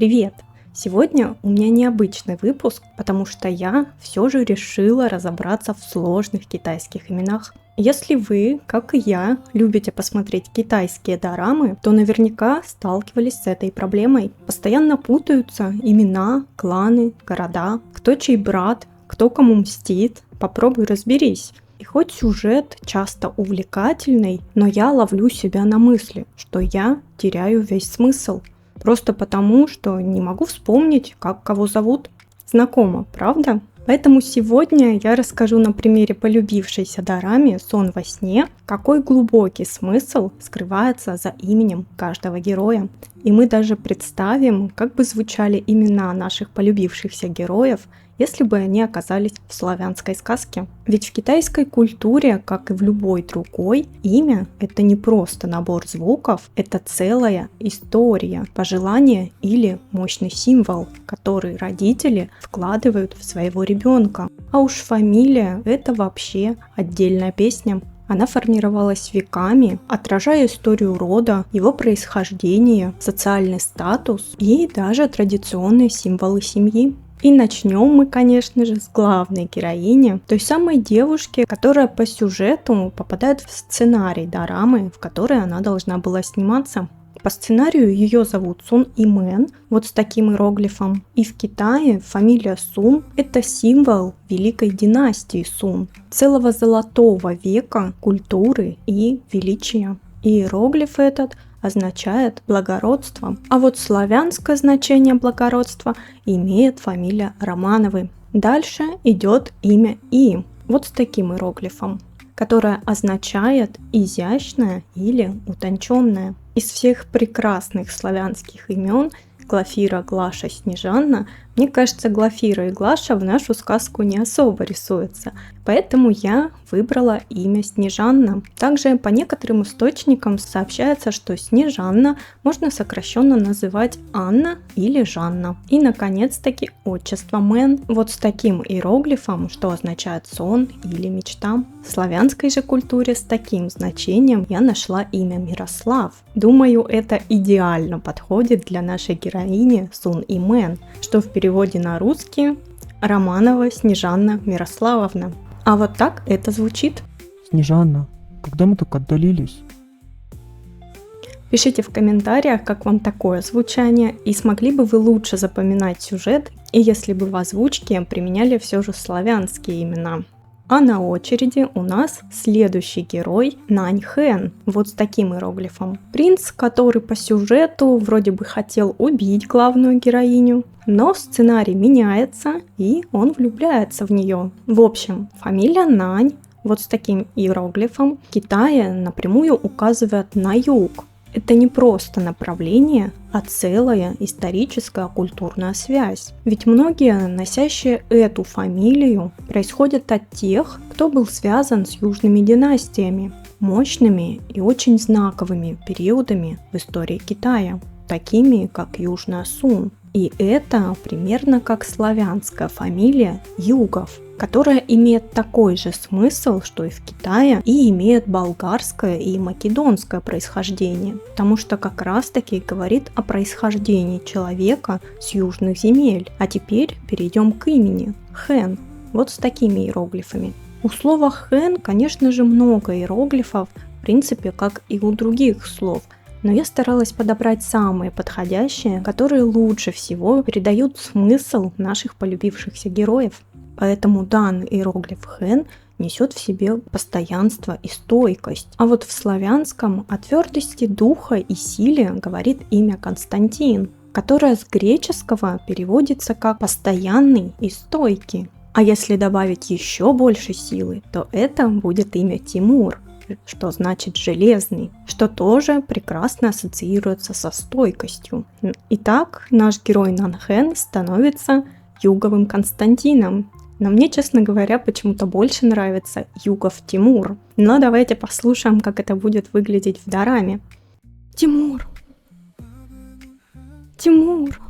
Привет! Сегодня у меня необычный выпуск, потому что я все же решила разобраться в сложных китайских именах. Если вы, как и я, любите посмотреть китайские дорамы, то наверняка сталкивались с этой проблемой. Постоянно путаются имена, кланы, города, кто чей брат, кто кому мстит. Попробуй разберись. И хоть сюжет часто увлекательный, но я ловлю себя на мысли, что я теряю весь смысл. Просто потому, что не могу вспомнить, как кого зовут. Знакомо, правда? Поэтому сегодня я расскажу на примере полюбившейся дорамы «Сон во сне», какой глубокий смысл скрывается за именем каждого героя. И мы даже представим, как бы звучали имена наших полюбившихся героев, если бы они оказались в славянской сказке. Ведь в китайской культуре, как и в любой другой, имя – это не просто набор звуков, это целая история, пожелание или мощный символ, который родители вкладывают в своего ребенка. А уж фамилия – это вообще отдельная песня. Она формировалась веками, отражая историю рода, его происхождение, социальный статус и даже традиционные символы семьи. И начнем мы, конечно же, с главной героини, той самой девушки, которая по сюжету попадает в сценарий дорамы, в которой она должна была сниматься. По сценарию ее зовут Сун Имэн, вот с таким иероглифом. И в Китае фамилия Сун – это символ великой династии Сун, целого золотого века культуры и величия. И иероглиф этот означает благородство. А вот славянское значение благородства имеет фамилия Романовы. Дальше идет имя И, вот с таким иероглифом, которое означает изящное или утонченное. Из всех прекрасных славянских имен Глафира, Глаша, Снежанна, мне кажется, Глафира и Глаша в нашу сказку не особо рисуются, поэтому я выбрала имя Снежанна. Также по некоторым источникам сообщается, что Снежанна можно сокращенно называть Анна или Жанна. И, наконец-таки, отчество Мэн, вот с таким иероглифом, что означает сон или мечта. В славянской же культуре с таким значением я нашла имя Мирослав. Думаю, это идеально подходит для нашей героини Сун Имэн, что в переводе на русский Романова Снежанна Мирославовна. А вот так это звучит. Снежанна, когда мы так отдалились? Пишите в комментариях, как вам такое звучание, и смогли бы вы лучше запоминать сюжет, и если бы в озвучке применяли все же славянские имена. А на очереди у нас следующий герой Нань Хэн, вот с таким иероглифом. Принц, который по сюжету вроде бы хотел убить главную героиню, но сценарий меняется, и он влюбляется в нее. В общем, фамилия Нань, вот с таким иероглифом, в Китае напрямую указывает на юг. Это не просто направление, а целая историческая культурная связь. Ведь многие, носящие эту фамилию, происходят от тех, кто был связан с южными династиями, мощными и очень знаковыми периодами в истории Китая, такими как Южная Сун. И это примерно как славянская фамилия Югов, которая имеет такой же смысл, что и в Китае, и имеет болгарское и македонское происхождение, потому что как раз-таки говорит о происхождении человека с южных земель. А теперь перейдем к имени Хэн, вот с такими иероглифами. У слова Хэн, конечно же, много иероглифов, в принципе, как и у других слов, но я старалась подобрать самые подходящие, которые лучше всего передают смысл наших полюбившихся героев. Поэтому данный иероглиф Хэн несет в себе постоянство и стойкость. А вот в славянском о твердости духа и силе говорит имя Константин, которое с греческого переводится как «постоянный и стойкий». А если добавить еще больше силы, то это будет имя Тимур, что значит «железный», что тоже прекрасно ассоциируется со стойкостью. Итак, наш герой Нань Хэн становится Юговым Константином. Но мне, честно говоря, почему-то больше нравится Югов Тимур. Но давайте послушаем, как это будет выглядеть в дораме. Тимур! Тимур!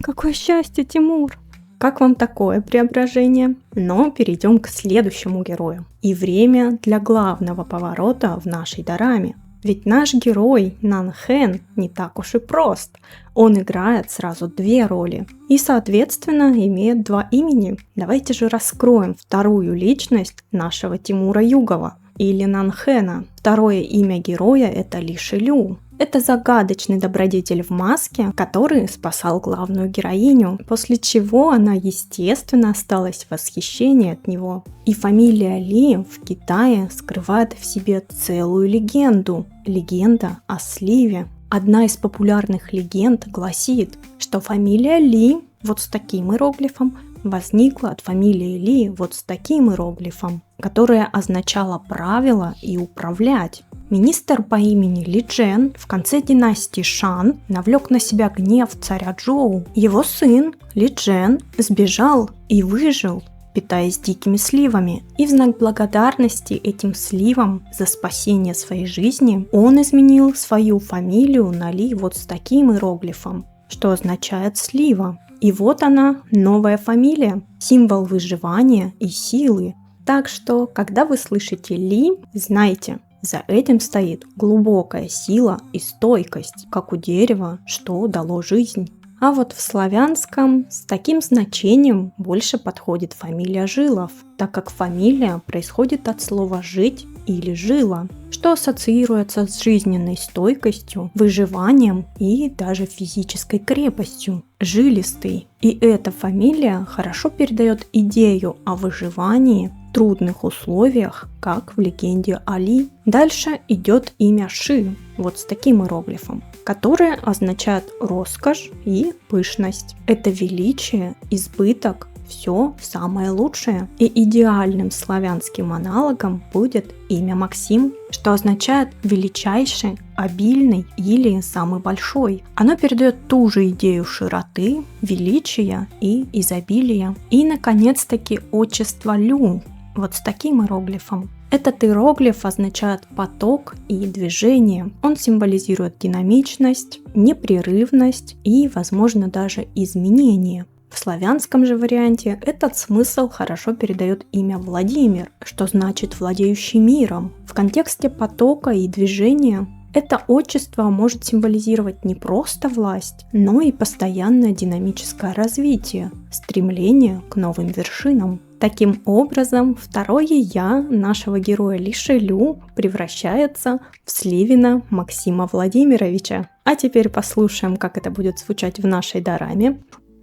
Какое счастье, Тимур! Как вам такое преображение? Но перейдем к следующему герою. И время для главного поворота в нашей дораме. Ведь наш герой Нанхэн не так уж и прост. Он играет сразу две роли и, соответственно, имеет два имени. Давайте же раскроем вторую личность нашего Тимура Югова или Нанхэна. Второе имя героя – это Ли Шилю. Это загадочный добродетель в маске, который спасал главную героиню, после чего она, естественно, осталась в восхищении от него. И фамилия Ли в Китае скрывает в себе целую легенду. Легенда о сливе. Одна из популярных легенд гласит, что фамилия Ли вот с таким иероглифом возникла от фамилии Ли вот с таким иероглифом, которая означала правило и управлять. Министр по имени Ли Джен в конце династии Шан навлек на себя гнев царя Чжоу. Его сын Ли Джен сбежал и выжил, питаясь дикими сливами. И в знак благодарности этим сливам за спасение своей жизни он изменил свою фамилию на Ли вот с таким иероглифом, что означает слива. И вот она, новая фамилия, символ выживания и силы. Так что, когда вы слышите Ли, знайте, за этим стоит глубокая сила и стойкость, как у дерева, что дало жизнь. А вот в славянском с таким значением больше подходит фамилия Жилов, так как фамилия происходит от слова «жить» или «жила», что ассоциируется с жизненной стойкостью, выживанием и даже физической крепостью. Жилистый. И эта фамилия хорошо передает идею о выживании в трудных условиях, как в легенде о Ли. Дальше идет имя Ши, вот с таким иероглифом, которое означает роскошь и пышность. Это величие, избыток, все самое лучшее. И идеальным славянским аналогом будет имя Максим, что означает величайший, обильный или самый большой. Оно передает ту же идею широты, величия и изобилия. И, наконец-таки, отчество Лю, вот с таким иероглифом. Этот иероглиф означает поток и движение. Он символизирует динамичность, непрерывность и, возможно, даже изменение. В славянском же варианте этот смысл хорошо передает имя Владимир, что значит «владеющий миром». В контексте потока и движения это отчество может символизировать не просто власть, но и постоянное динамическое развитие, стремление к новым вершинам. Таким образом, второе «я» нашего героя Ли Шилю превращается в Сливина Максима Владимировича. А теперь послушаем, как это будет звучать в нашей дораме.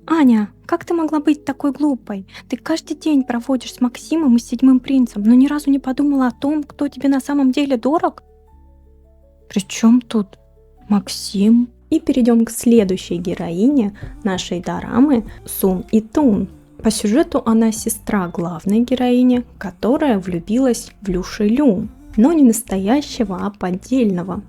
Аня, как ты могла быть такой глупой? Ты каждый день проводишь с Максимом и с Седьмым принцем, но ни разу не подумала о том, кто тебе на самом деле дорог? При чем тут Максим? И перейдем к следующей героине нашей дорамы Сун Итун. По сюжету она сестра главной героини, которая влюбилась в Лю Шилю, но не настоящего, а поддельного.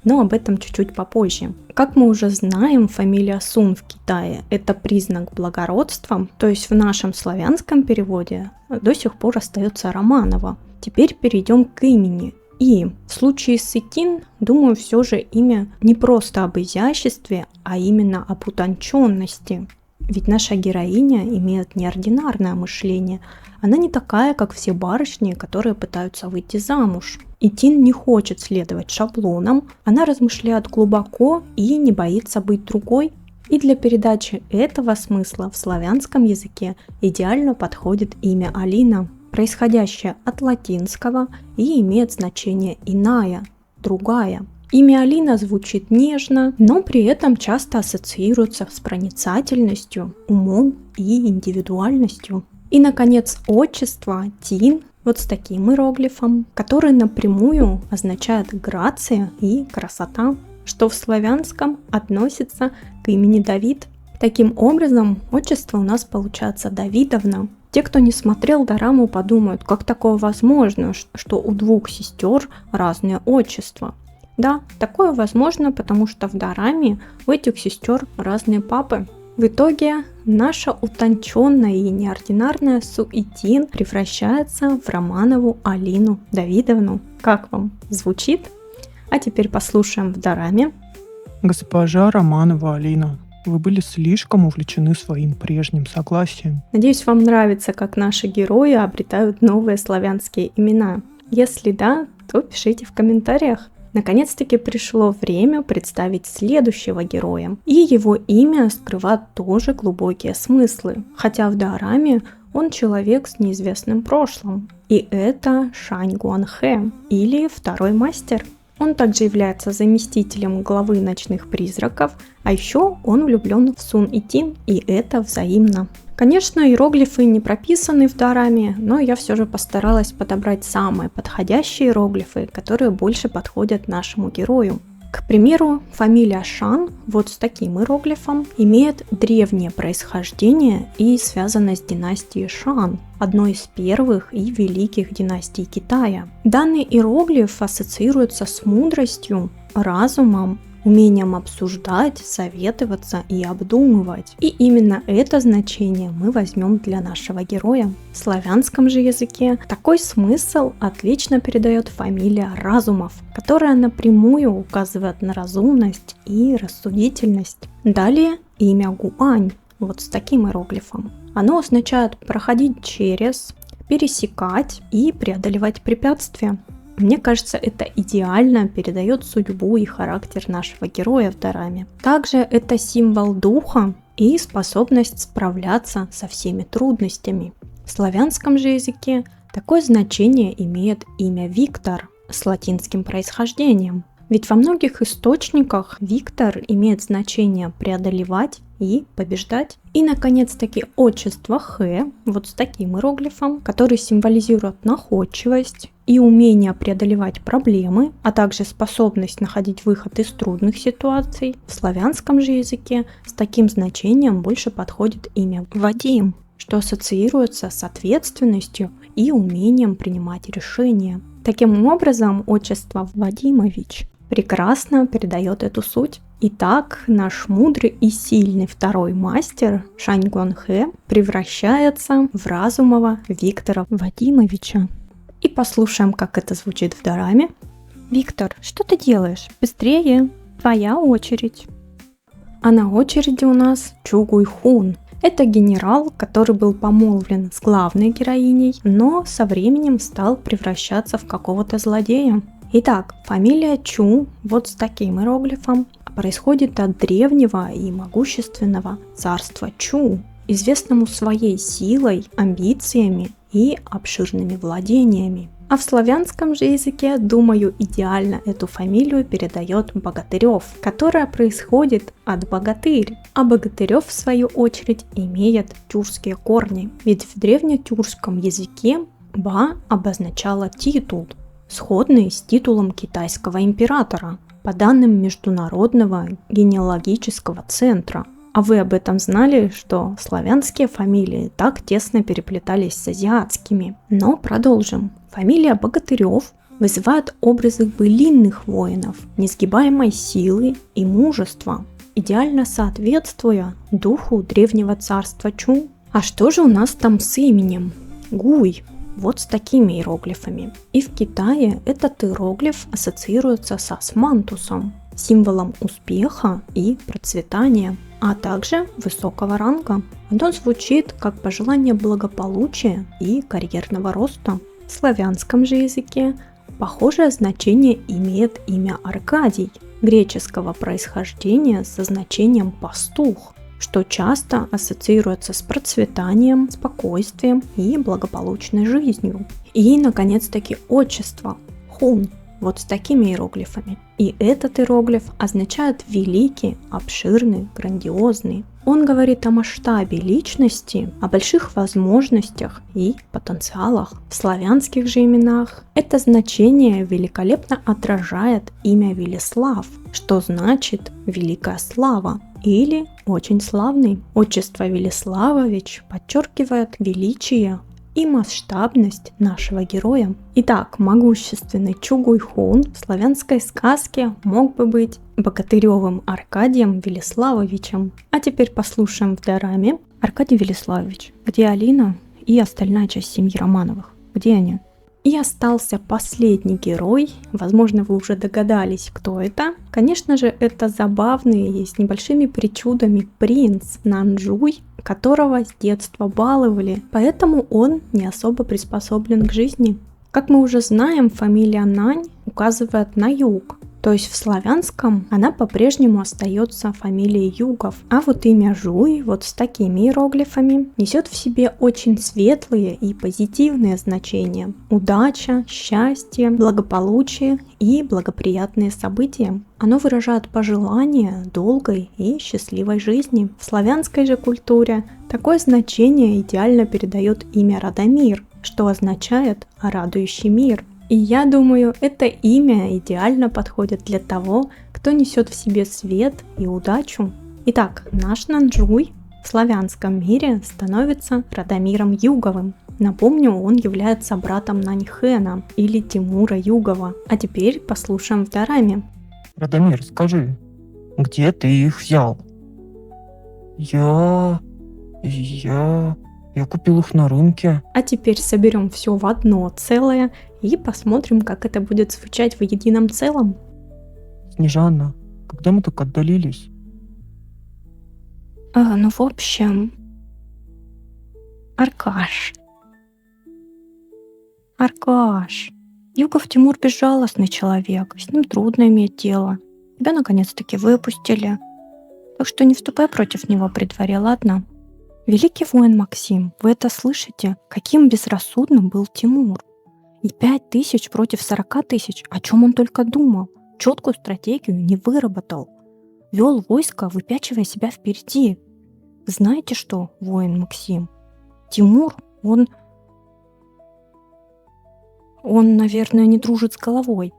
Но об этом чуть-чуть попозже. Как мы уже знаем, фамилия Сун в Китае – это признак благородства, то есть в нашем славянском переводе до сих пор остается Романова. Теперь перейдем к имени. И в случае с Итин, думаю, все же имя не просто об изяществе, а именно об утонченности. Ведь наша героиня имеет неординарное мышление. Она не такая, как все барышни, которые пытаются выйти замуж. Итин не хочет следовать шаблонам, она размышляет глубоко и не боится быть другой. И для передачи этого смысла в славянском языке идеально подходит имя Алина, происходящее от латинского и имеет значение «иная», «другая». Имя Алина звучит нежно, но при этом часто ассоциируется с проницательностью, умом и индивидуальностью. И, наконец, отчество Тин, вот с таким иероглифом, который напрямую означает грация и красота, что в славянском относится к имени Давид. Таким образом, отчество у нас получается Давидовна. Те, кто не смотрел дораму, подумают, как такое возможно, что у двух сестер разные отчества. Да, такое возможно, потому что в дораме у этих сестер разные папы. В итоге наша утонченная и неординарная Су Итин превращается в Романову Алину Давидовну. Как вам? Звучит? А теперь послушаем в дораме. Госпожа Романова Алина, вы были слишком увлечены своим прежним согласием. Надеюсь, вам нравится, как наши герои обретают новые славянские имена. Если да, то пишите в комментариях. Наконец-таки пришло время представить следующего героя. И его имя скрывает тоже глубокие смыслы, хотя в дораме он человек с неизвестным прошлым. И это Шань Гуанхэ, или Второй Мастер. Он также является заместителем главы Ночных Призраков, а еще он влюблен в Сун Итин, и это взаимно. Конечно, иероглифы не прописаны в дораме, но я все же постаралась подобрать самые подходящие иероглифы, которые больше подходят нашему герою. К примеру, фамилия Шан вот с таким иероглифом имеет древнее происхождение и связана с династией Шан, одной из первых и великих династий Китая. Данный иероглиф ассоциируется с мудростью, разумом, умением обсуждать, советоваться и обдумывать. И именно это значение мы возьмем для нашего героя. В славянском же языке такой смысл отлично передает фамилия Разумов, которая напрямую указывает на разумность и рассудительность. Далее имя Гуань, вот с таким иероглифом. Оно означает проходить через, пересекать и преодолевать препятствия. Мне кажется, это идеально передает судьбу и характер нашего героя в дораме. Также это символ духа и способность справляться со всеми трудностями. В славянском же языке такое значение имеет имя Виктор с латинским происхождением. Ведь во многих источниках Виктор имеет значение преодолевать и побеждать. И, наконец-таки, отчество Хэ, вот с таким иероглифом, который символизирует находчивость и умение преодолевать проблемы, а также способность находить выход из трудных ситуаций. В славянском же языке с таким значением больше подходит имя Вадим, что ассоциируется с ответственностью и умением принимать решения. Таким образом, отчество Вадимович прекрасно передает эту суть. Итак, наш мудрый и сильный второй мастер Шань Гуанхэ превращается в разумного Виктора Вадимовича. И послушаем, как это звучит в дораме. Виктор, что ты делаешь? Быстрее, твоя очередь. А на очереди у нас Чу Гуйхун. Это генерал, который был помолвлен с главной героиней, но со временем стал превращаться в какого-то злодея. Итак, фамилия Чу вот с таким иероглифом происходит от древнего и могущественного царства Чу, известному своей силой, амбициями и обширными владениями. А в славянском же языке, думаю, идеально эту фамилию передает Богатырев, которая происходит от богатырь. А Богатырев, в свою очередь, имеет тюркские корни. Ведь в древнетюркском языке Ба обозначала титул, сходный с титулом китайского императора, по данным Международного генеалогического центра. А вы об этом знали, что славянские фамилии так тесно переплетались с азиатскими? Но продолжим. Фамилия Богатырев вызывает образы былинных воинов, несгибаемой силы и мужества, идеально соответствуя духу древнего царства Чу. А что же у нас там с именем? Гуй. Вот с такими иероглифами. И в Китае этот иероглиф ассоциируется с османтусом, символом успеха и процветания, а также высокого ранга. Оно звучит как пожелание благополучия и карьерного роста. В славянском же языке похожее значение имеет имя Аркадий, греческого происхождения со значением пастух, что часто ассоциируется с процветанием, спокойствием и благополучной жизнью. И, наконец-таки, отчество Хун, вот с такими иероглифами. И этот иероглиф означает великий, обширный, грандиозный. Он говорит о масштабе личности, о больших возможностях и потенциалах. В славянских же именах это значение великолепно отражает имя Велислав, что значит «великая слава» или «очень славный». Отчество Велиславович подчеркивает величие и масштабность нашего героя. Итак, могущественный Чу Гуйхун в славянской сказке мог бы быть Богатыревым Аркадием Велиславовичем. А теперь послушаем в дораме. Аркадий Велиславович, где Алина и остальная часть семьи Романовых? Где они? И остался последний герой, возможно, вы уже догадались, кто это. Конечно же, это забавный и с небольшими причудами принц Нанджуй, которого с детства баловали, поэтому он не особо приспособлен к жизни. Как мы уже знаем, фамилия Нань указывает на юг, То есть в славянском она по-прежнему остается фамилией Югов. А вот имя Жуй вот с такими иероглифами несет в себе очень светлые и позитивные значения. Удача, счастье, благополучие и благоприятные события. Оно выражает пожелание долгой и счастливой жизни. В славянской же культуре такое значение идеально передает имя Радомир, что означает «радующий мир». И я думаю, это имя идеально подходит для того, кто несет в себе свет и удачу. Итак, наш Нанджуй в славянском мире становится Радомиром Юговым. Напомню, он является братом Наньхэна или Тимура Югова. А теперь послушаем в дораме. Радомир, скажи, где ты их взял? Я купил их на рынке. А теперь соберем все в одно целое и посмотрим, как это будет звучать в едином целом. Снежана, когда мы так отдалились? Ну, в общем, Аркаш, Югов Тимур безжалостный человек, с ним трудно иметь дело. Тебя наконец-таки выпустили, так что не вступай против него при дворе, ладно? Великий воин Максим, вы это слышите? Каким безрассудным был Тимур? И 5000 против 40 тысяч, о чем он только думал? Четкую стратегию не выработал. Вел войско, выпячивая себя впереди. Знаете что, воин Максим? Тимур, он, наверное, не дружит с головой.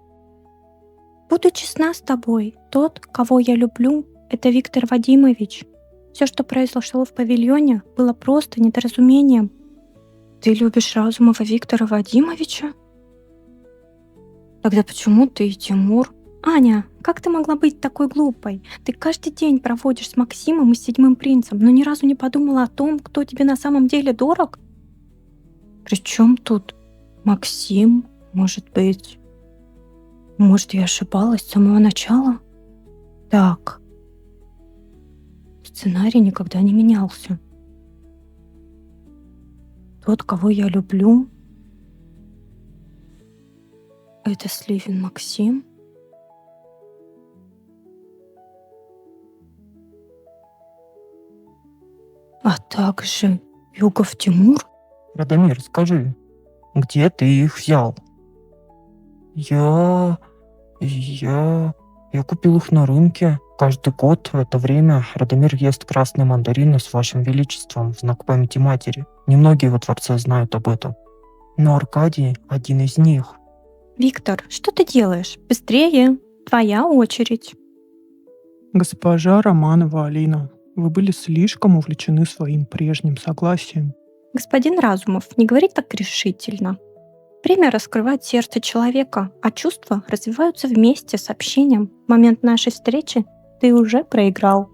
Буду честна с тобой. Тот, кого я люблю, это Виктор Вадимович. Все, что произошло в павильоне, было просто недоразумением. Ты любишь Разумова Виктора Вадимовича? Тогда почему ты и Тимур? Аня, как ты могла быть такой глупой? Ты каждый день проводишь с Максимом и с седьмым принцем, но ни разу не подумала о том, кто тебе на самом деле дорог? Причем тут Максим, может быть... Может, я ошибалась с самого начала? Так. Сценарий никогда не менялся. Тот, кого я люблю, это Сливин Максим. А также Югов Тимур. Радомир, скажи, где ты их взял? Я купил их на рынке. Каждый год в это время Радомир ест красные мандарины с вашим величеством в знак памяти матери. Немногие во дворце знают об этом. Но Аркадий один из них. Виктор, что ты делаешь? Быстрее, твоя очередь. Госпожа Романова Алина, вы были слишком увлечены своим прежним согласием. Господин Разумов, не говори так решительно. Время раскрывает сердце человека, а чувства развиваются вместе с общением. В момент нашей встречи ты уже проиграл.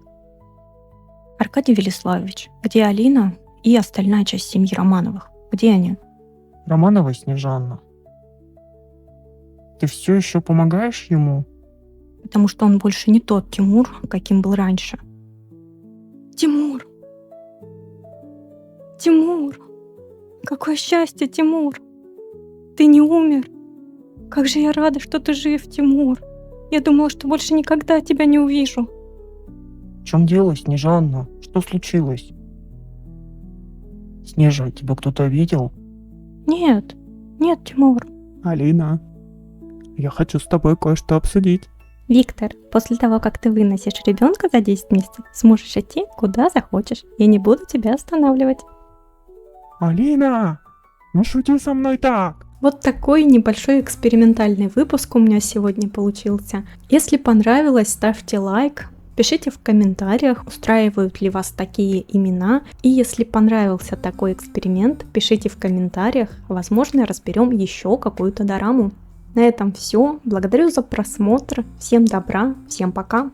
Аркадий Велиславович, где Алина и остальная часть семьи Романовых? Где они? Романова Снежанна, ты все еще помогаешь ему? Потому что он больше не тот Тимур, каким был раньше. Тимур! Тимур! Какое счастье, Тимур! Ты не умер! Как же я рада, что ты жив, Тимур! Я думала, что больше никогда тебя не увижу. В чем дело, Снежанна? Что случилось? Снежа, тебя кто-то видел? Нет, Тимур. Алина, я хочу с тобой кое-что обсудить. Виктор, после того, как ты выносишь ребенка за 10 месяцев, сможешь идти куда захочешь. Я не буду тебя останавливать. Алина, не шути со мной так. Вот такой небольшой экспериментальный выпуск у меня сегодня получился. Если понравилось, ставьте лайк, пишите в комментариях, устраивают ли вас такие имена. И если понравился такой эксперимент, пишите в комментариях, возможно, разберем еще какую-то дораму. На этом все. Благодарю за просмотр. Всем добра, всем пока.